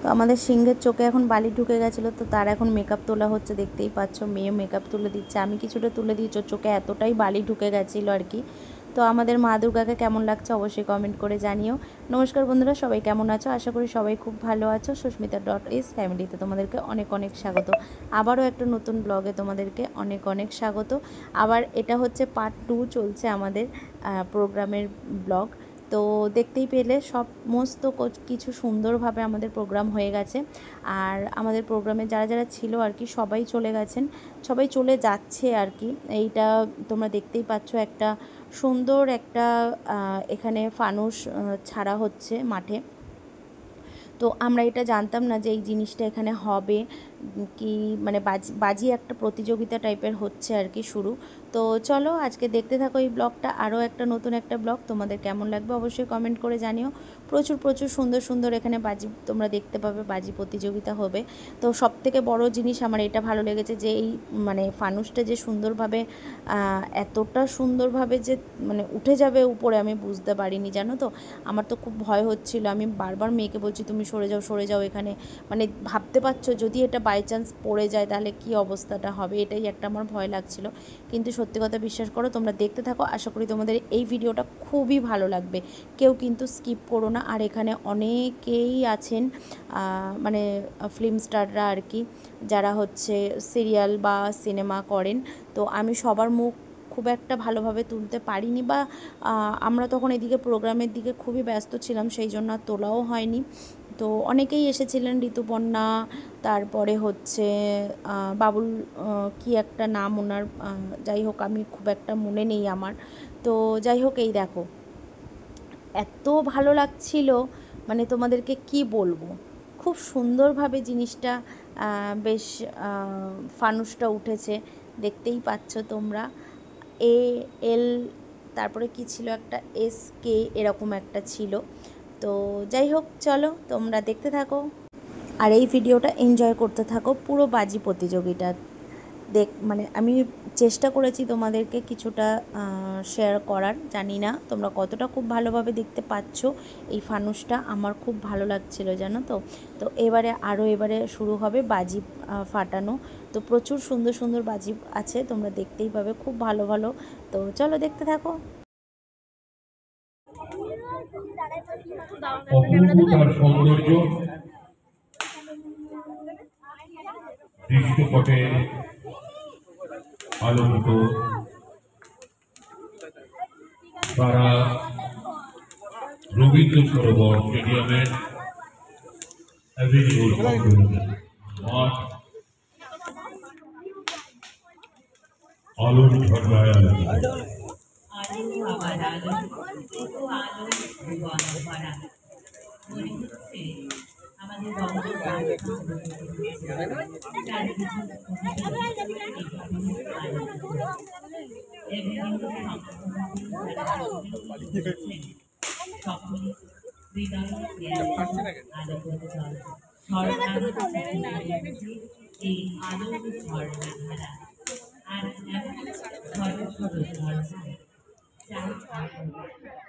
তো আমাদের সিংহের চোখে এখন বালি ঢুকে গেছিলো, তো তার এখন মেকআপ তোলা হচ্ছে, দেখতেই পাচ্ছ মেয়ে মেকআপ তুলে দিচ্ছে, আমি কিছুটা তুলে দিচ্ছি, চোখে এতটাই বালি ঢুকে গেছিলো আর কি। তো আমাদের মা দুর্গাকে কেমন লাগছে অবশ্যই কমেন্ট করে জানিও। নমস্কার বন্ধুরা, সবাই কেমন আছো? আশা করি সবাই খুব ভালো আছো। সুস্মিতা.is ফ্যামিলিতে তোমাদেরকে অনেক অনেক স্বাগত। আবারও একটা নতুন ব্লগে তোমাদেরকে অনেক অনেক স্বাগত। আবার এটা হচ্ছে পার্ট 2 চলছে আমাদের প্রোগ্রামের ব্লগ। তো দেখতেই পেলে সমস্ত কিছু সুন্দরভাবে আমাদের প্রোগ্রাম হয়ে গেছে। আর আমাদের প্রোগ্রামে যারা যারা ছিল আর কি সবাই চলে গেছেন, সবাই চলে যাচ্ছে আর কি। এইটা তোমরা দেখতেই পাচ্ছ, একটা সুন্দর একটা এখানে ফানুস ছাড়া হচ্ছে মাঠে। তো আমরা এটা জানতাম না যে এই জিনিসটা এখানে হবে কি, মানে বাজি একটা প্রতিযোগিতা টাইপের হচ্ছে আর কি শুরু। তো চলো আজকে দেখতে থাকো এই ব্লগটা, আরও একটা নতুন একটা ব্লগ। তোমাদের কেমন লাগবে অবশ্যই কমেন্ট করে জানিও। প্রচুর প্রচুর সুন্দর সুন্দর এখানে বাজি তোমরা দেখতে পাবে, বাজি প্রতিযোগিতা হবে। তো সবথেকে বড় জিনিস আমার এটা ভালো লেগেছে যে এই মানে ফানুসটা যে সুন্দরভাবে এতটা সুন্দরভাবে যে মানে উঠে যাবে উপরে, আমি বুঝতে পারিনি জানো তো। আমার তো খুব ভয় হচ্ছিল, আমি বারবার মেয়েকে বলছি তুমি সরে যাও সরে যাও এখানে, মানে ভাবতে পারছো যদি এটা বাই চান্স পড়ে যায় তাহলে কি অবস্থাটা হবে, এটাই একটা আমার ভয় লাগছিল। কিন্তু সত্যি কথা বিশ্বাস করো, তোমরা দেখতে থাকো, আশা করি তোমাদের এই ভিডিওটা খুবই ভালো লাগবে, কেউ কিন্তু স্কিপ করো না। আর এখানে অনেকেই আছেন মানে ফিল্ম স্টাররা আর কি, যারা হচ্ছে সিরিয়াল বা সিনেমা করেন। তো আমি সবার মুখ খুব একটা ভালোভাবে তুলতে পারিনি, বা আমরা তখন এদিকে প্রোগ্রামের দিকে খুবই ব্যস্ত ছিলাম, সেই জন্য আর তোলাও হয়নি। তো অনেকেই এসেছিলেন, ঋতুপর্ণা, তারপরে হচ্ছে বাবুল কি একটা নাম ওনার, যাই হোক আমি খুব একটা মনে নেই আমার। তো যাই হোক এই দেখো এত ভালো লাগছিল, মানে তোমাদেরকে কি বলবো, খুব সুন্দরভাবে জিনিসটা বেশ ফানুসটা উঠেছে, দেখতেই পাচ্ছ তোমরা। এ এল, তারপরে কি ছিল একটা এস কে, এরকম একটা ছিল। তো যাই হোক চলো তোমরা দেখতে থাকো আর এই ভিডিওটা এনজয় করতে থাকো পুরো বাজি প্রতিযোগিতা। মানে আমি চেষ্টা করেছি তোমাদেরকে কিছুটা শেয়ার করার, জানি না তোমরা কতটা খুব ভালোভাবে দেখতে পাচ্ছ এই ফানুসটা, আমার খুব ভালো লাগছিল জানো তো। তো এবারে শুরু হবে বাজি ফাটানো। তো প্রচুর সুন্দর সুন্দর বাজি আছে, তোমরা দেখতেই পাবে খুব ভালো ভালো। তো চলো দেখতে থাকো। অপূর্ব তার সৌন্দর্য দৃশ্যপটে আলোকিত সারা রবীন্দ্র সরোবর স্টেডিয়ামের মাঠ আলোর ঝর্ণায় আলোকিত।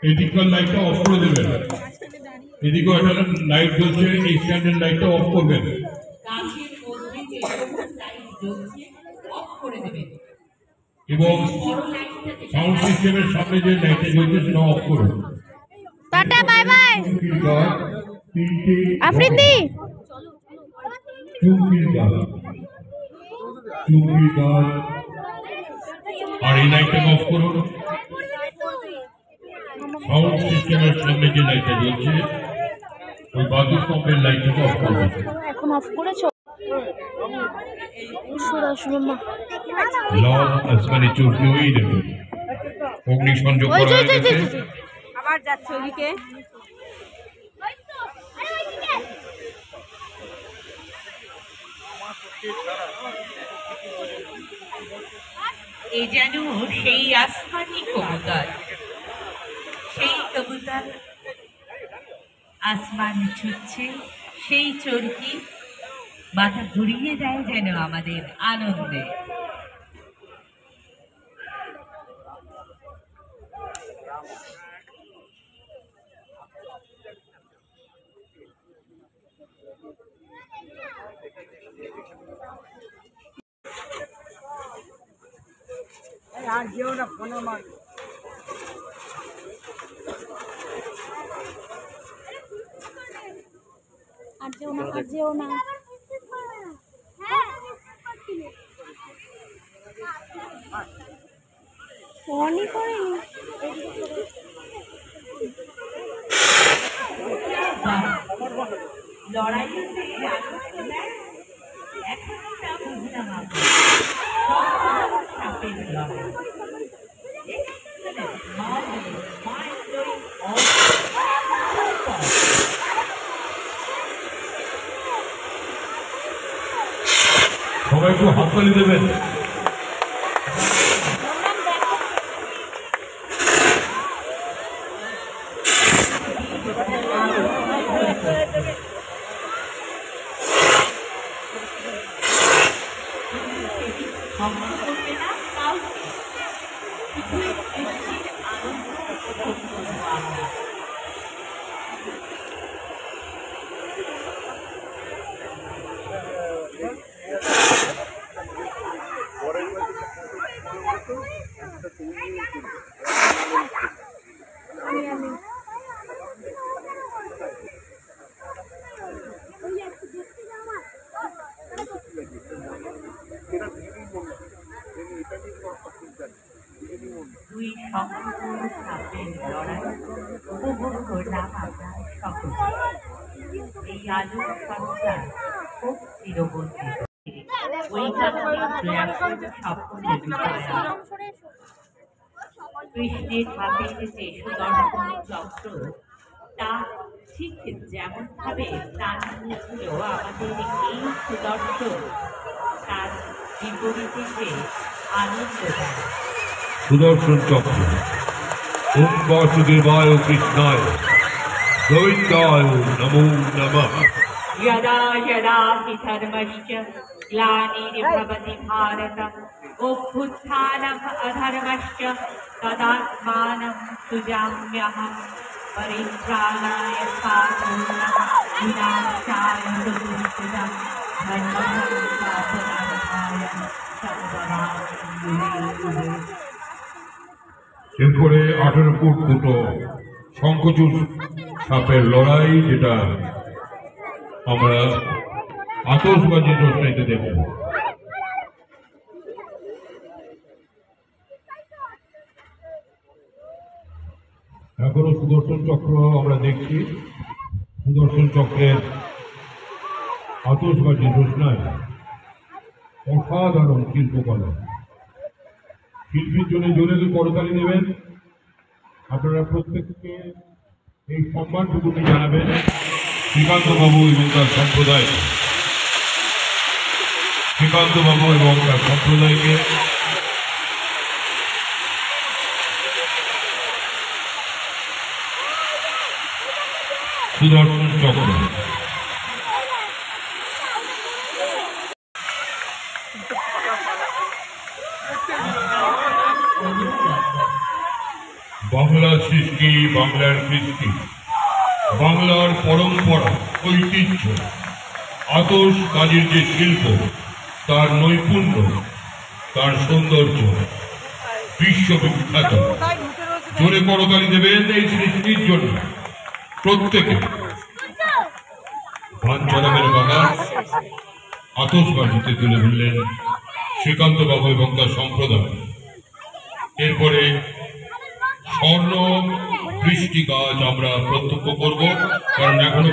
এদিককার লাইটটা অফ করে দেবেন, এদিকেও একটা লাইট জ্বলছে, এই স্ট্যান্ডের লাইটটা অফ করবেন। এবং সাউন্ড সিস্টেমের সামনে যে লাইটটা জ্বলছে সেটা অফ করুন। Tata bye bye Afridi. চুমকির গান, আর এই লাইটটাকে অফ করুন। সাউন্ড সিস্টেমের সামনে যে লাইটটা জ্বলছে ওই বাদ্যস্তম্ভের লাইটটাকে অফ করবেন। এখন অফ করেছো? লাল আসমানি চরকি ওই দেখুন অগ্নি সংযোগ করা হয়ে গেছে। আবার যাচ্ছে ওদিকে। এই যেন সেই আসমানি কবুতর, সেই কবুতর আসমান ছুটছে, সেই চরকি মাথা ঘুরিয়ে দেয় যেন আমাদের আনন্দে। আর যেও না ফোনই করেনি। লড়াই এখনটা বুঝলাম সাপের লড়াই সবাই একটু হাততালি দেবেন। দুই সম্পূর্ণ সাপের লড়াই উপভোগ করলাম আমরা সকল। এই আলোর সন্ধ্যা খুব চিরবন্দিত কৃষ্ণের হাতের যে সুদর্শন চক্র তা ঠিক যেমন ভাবে প্রাণ নিয়েছিল আমাদের এই সুদর্শন, তার বিপরীতে যে আনন্দ দেয়। সুদর্শন চক্র ওম বাসুদেবায় কৃষ্ণায় গোবিন্দায় নমো নমঃ। यदा यदा हि धर्मश्च ग्लानिर्भवति भारत अभ्युत्थानम् अधर्मश्च तदात्मानं सृजाम्यहं परित्राणाय साधूनां विनाशाय चतुर्भुजं धर्मसंस्थापनार्थाय सर्वरात्रियुगे। এরপরে 18 ফুট দুটো শঙ্খচূড় সাপের লড়াই, যেটা আমরা আতশবাজির রোশনাইতে দেখব। এখনো সুদর্শন চক্র আমরা দেখছি। সুদর্শন চক্রের আতশবাজির রোশনাই অসাধারণ শিল্পকলা। শিল্পীর জন্য জোরে করতালি দেবেন। আপনারা প্রত্যেককে এই সম্মানটুকুনি জানাবেন শ্রীকান্ত বাবু এবং তার সম্প্রদায়, শ্রীকান্ত বাবু এবং তার সম্প্রদায়কে। সুদর্শন চক্র বাংলার সৃষ্টি, বাংলার কৃষ্টি, বাংলার পরম্পরা, ঐতিহ্য, আতশ কাজের যে শিল্প, তার নৈপুণ্য, তার সৌন্দর্য বিশ্ববিখ্যাত। জোরে করতালি দেবেন এই সৃষ্টির জন্য প্রত্যেকে। ভাঞ্চরামের বাগান আতশবাজিতে তুলে ধরলেন শ্রীকান্ত বাবু এবং তার সম্প্রদায়। এরপরে স্বর্ণ বৃষ্টি গাছ আমরা প্রত্যক্ষ করব, কারণ এখনো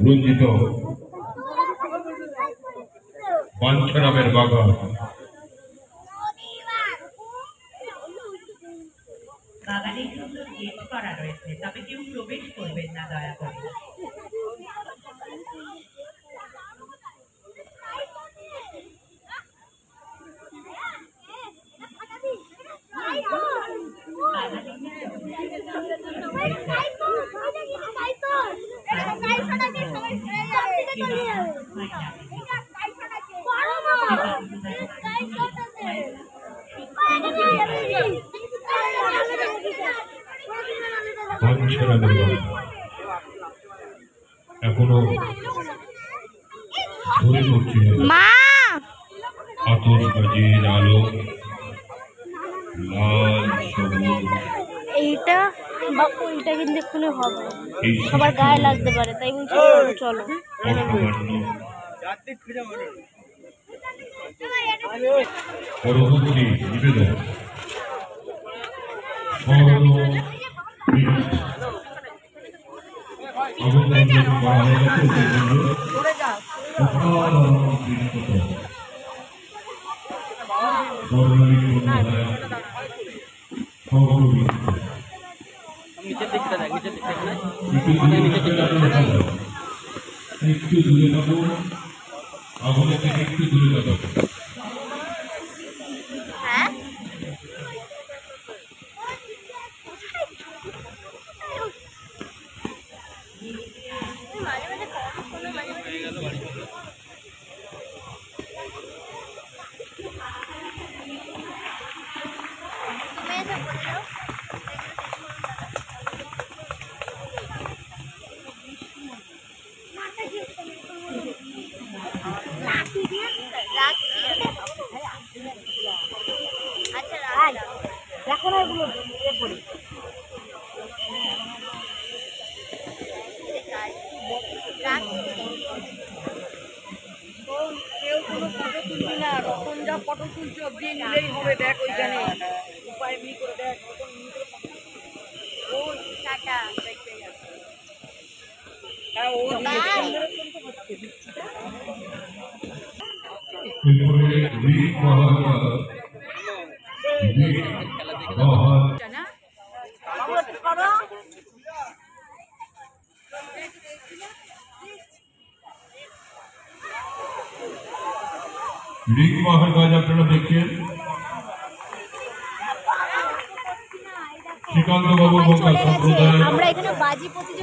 রঞ্জিত পাঞ্চারামের বাগান। বাগানে সুন্দর গেট করা রয়েছে, তবে কেউ প্রবেশ করবেন না দয়া করে। এখনো ধরে পড়ছে আতশবাজির আলো লাল সবুজ এইটা বা ওইটা কিন্তু এক্ষুনি হবে এই সবার গায়ে লাগতে পারে তাই বলছি চলো অসামান্য পরবর্তী নিবেদন অবদান করা একটু দূরে থাকো আগুনের থেকে একটু দূরে থাকো রিং মহারাজ আপনারা দেখছেন শ্রীকান্ত বাবু বঙ্গা সম্প্রদায়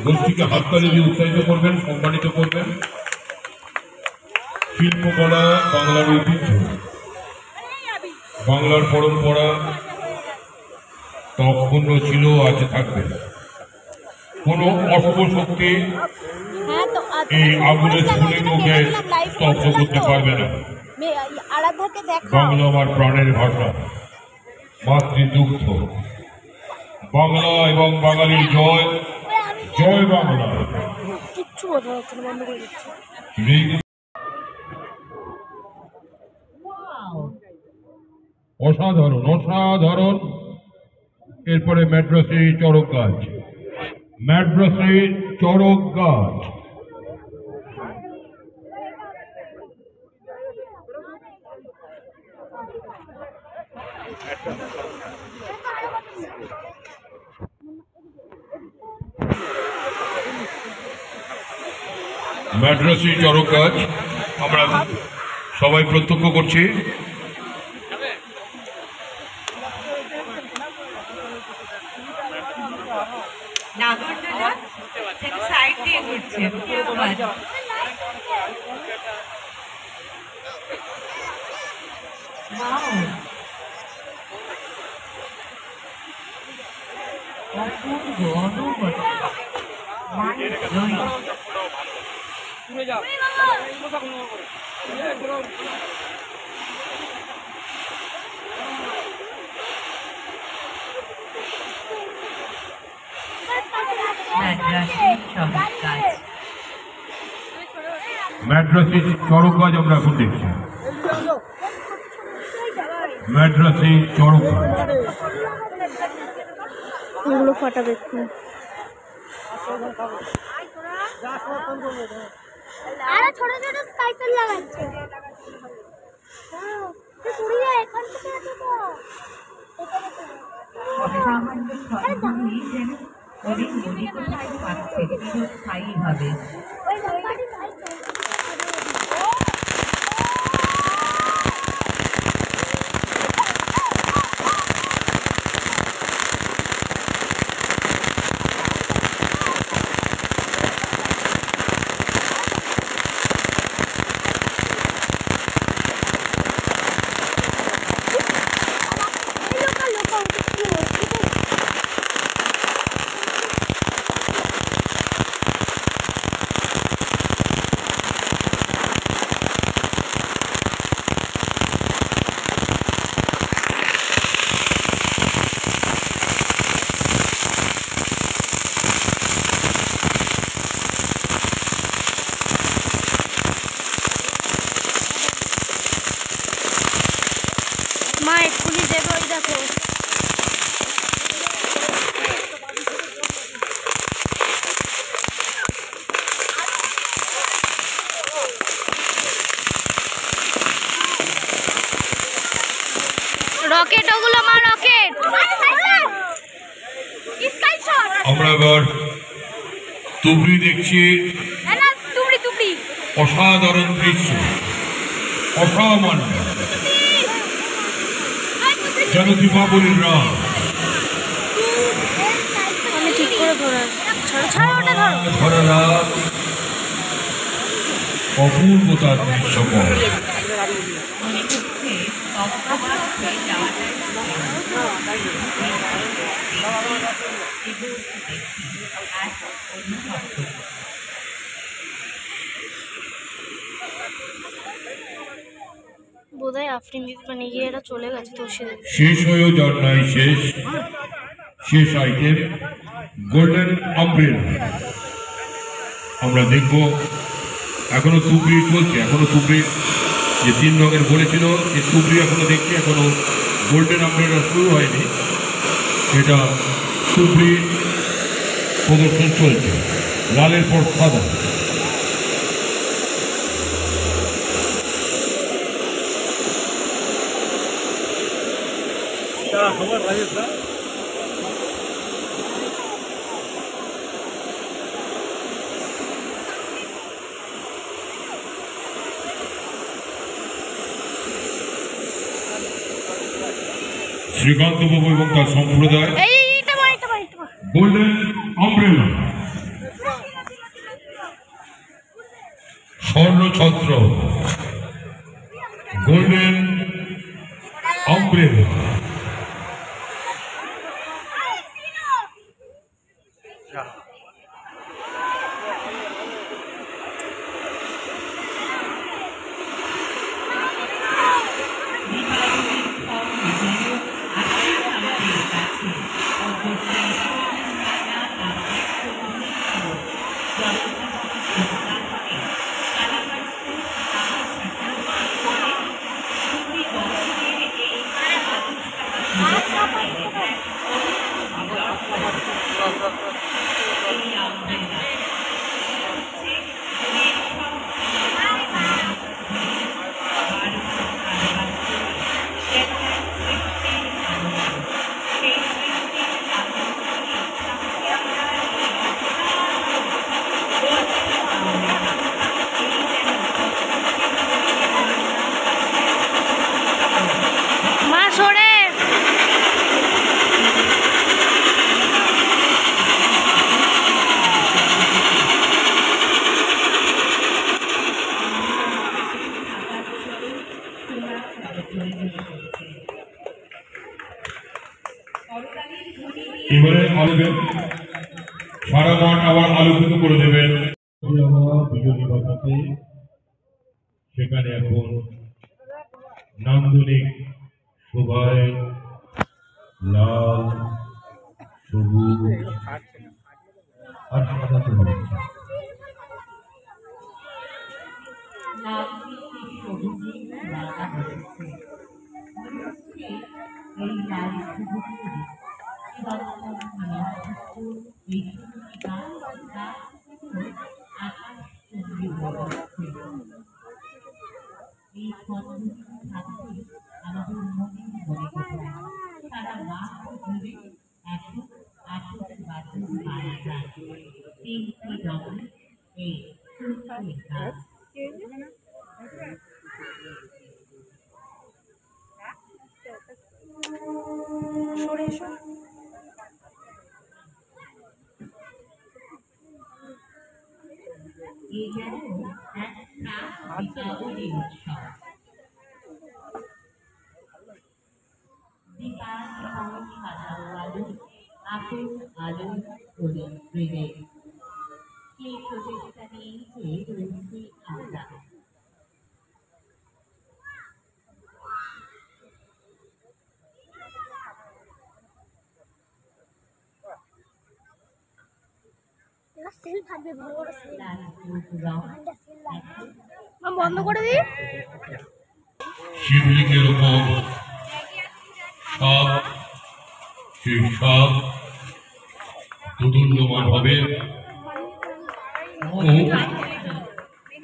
গোষ্ঠীকে হাততালি দিয়ে উৎসাহিত করবেন সম্মানিত করবেন শিল্পকলা বাংলার ঐতিহ্য বাংলার পরম্পরা তখন ছিল আজ থাকবে কোন অশুভ শক্তি এই আগুনের স্ফুলিঙ্গ মুখে স্তব্ধ করতে পারবে না বাংলা আমার প্রাণের ভাষা মাতৃদুগ্ধ বাংলা এবং বাঙালির জয় জয় বাংলা কিচ্ছু বোঝা যাচ্ছে না বন্ধ করে দিচ্ছি অসাধারণ অসাধারণ এরপরে ম্যাড্রাসের চড়ক গাছ ম্যাড্রাসের চড়ক গাছ ম্যাড্রাসি চড়ক গাছ আমরা সবাই প্রত্যক্ষ করছি সাইড দিয়ে ঘুরছে ম্যাড্রাসি চড়ক গাছ আমরা এখন দেখছি ম্যাড্রাসি চড়ক গাছ এগুলো ফাটাবে একটু আরে ছোট ছোট স্কাইসার লাগাচ্ছে এখান থেকে স্থায়ী হবে আমরা এবার তুবড়ি দেখছি, অসাধারণ দৃশ্য, অসামান্য, যেন দীপাবলির রাত। ঠিক করে ধরে ধরা রাত, অপূর্বতার দৃশ্যপট। মনে হচ্ছে অপবাদ হয়ে যাওয়াটাই বোধহয় আফরিন দিদি মানে গিয়ে এটা চলে গেছে তো শেষ হয়েও যার নাই শেষ। শেষ আইটেম গোল্ডেন আমব্রেলা। আমরা দেখব, এখনো তুবড়ি চলছে, এখনো তুবড়ি যে 3 রঙের বলেছিল যে তুবড়ি এখনো দেখছি, এখনো গোল্ডেন আমব্রেলা শুরু হয়নি। এটা তুবড়ি প্রদর্শন চলছে, লালের পর সাদা। শ্রীকান্ত বাবু এবং তার সম্প্রদায় গোল্ডেন আমব্রেলা, স্বর্ণছত্র, গোল্ডেন আমব্রেলা। এবারে আলোবেন, সারা মাঠ আবার আলোকিত করে দেবেন বিজলী বাজাতে। সেখানে এখন নান্দনিক শোভায় লাল, সবুজ আর সাদা চলে। বন্ধ করে দিই। শিবলিঙ্গের উপর সাপ, সেই সাপ দুদণ্ডমান হবে।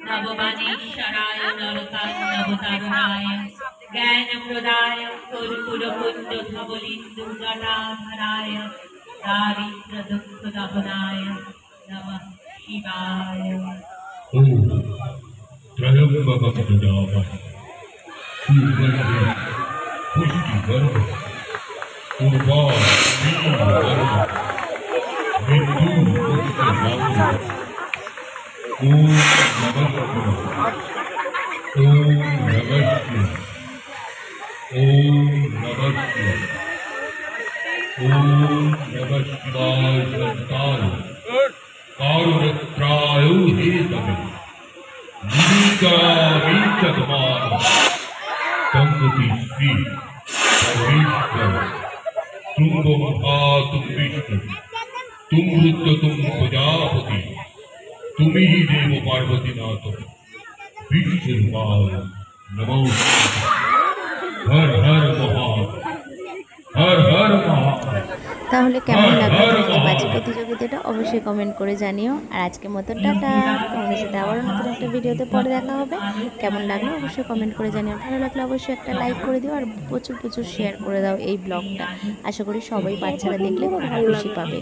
নবমানেশ্বরায় নরকান্নবতারণায় জ্ঞানপ্রদায় কর্পূরপুঞ্জ ধবলিন্দুগণাধরায় दारिद्र्य दुःख दहनाय नमः शिवाय। ओम त्रयंबकं यजामहे सुगंधिं पुष्टिवर्धनम् उर्वारुकमिव मृत्युमुक्षीयमामृतम्। ओम नमः शिवाय। ओम नमः शिवाय। ओम नमः शिवाय। ओम नमः शिवाय शांताय कारुणत्राय हेतवे निगामीचतमान संगति श्री परमेश्वर तुम तुम विष्णु तुम रुद्र तुम प्रजापति तुम ही देव पार्वती नाथ विष्णुवाय नमो। हर हर महादेव हर हर महादेव। তাহলে কেমন লাগলো তোমাদের বাজি প্রতিযোগিতাটা অবশ্যই কমেন্ট করে জানিও। আর আজকের মতো টাটা, তোমাদের সাথে আবারও নতুন একটা ভিডিওতে পরে দেখা হবে। কেমন লাগলো অবশ্যই কমেন্ট করে জানিও। ভালো লাগলে অবশ্যই একটা লাইক করে দিও আর প্রচুর প্রচুর শেয়ার করে দাও এই ব্লগটা। আশা করি সবাই বাচ্চারা দেখলে খুব খুশি পাবে।